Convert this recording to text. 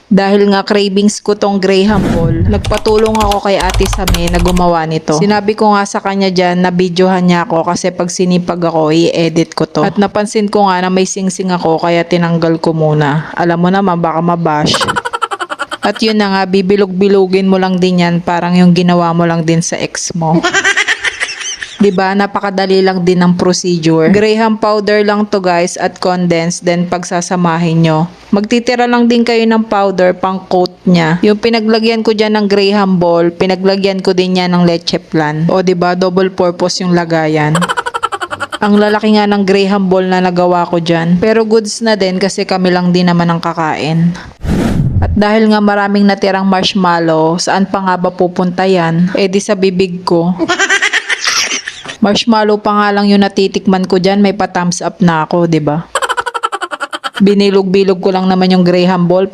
Dahil nga cravings ko tong Graham Ball, nagpatulong ako kay Ate Same na gumawa nito. Sinabi ko nga sa kanya dyan na videohan niya ako kasi pag sinipag ako, i-edit ko to. At napansin ko nga na may singsing ako kaya tinanggal ko muna. Alam mo naman baka mabash. At yun na nga, bibilog-bilugin mo lang din yan, parang yung ginawa mo lang din sa ex mo. Diba, napakadali lang din ng procedure. Graham powder lang to guys at condensed, then pagsasamahin nyo. Magtitira lang din kayo ng powder pang coat nya. Yung pinaglagyan ko dyan ng Graham Ball, pinaglagyan ko din yan ng leche plan. O diba, double purpose yung lagayan. Ang lalaki nga ng Graham Ball na nagawa ko dyan. Pero goods na din kasi kami lang din naman ang kakain. At dahil nga maraming natirang marshmallow, saan pa nga ba pupunta yan? Eh di sa bibig ko. Marshmallow pa nga lang yung natitikman ko dyan, may pa-thumbs up na ako, 'di ba? Binilog-bilog ko lang naman yung Graham Ball, pero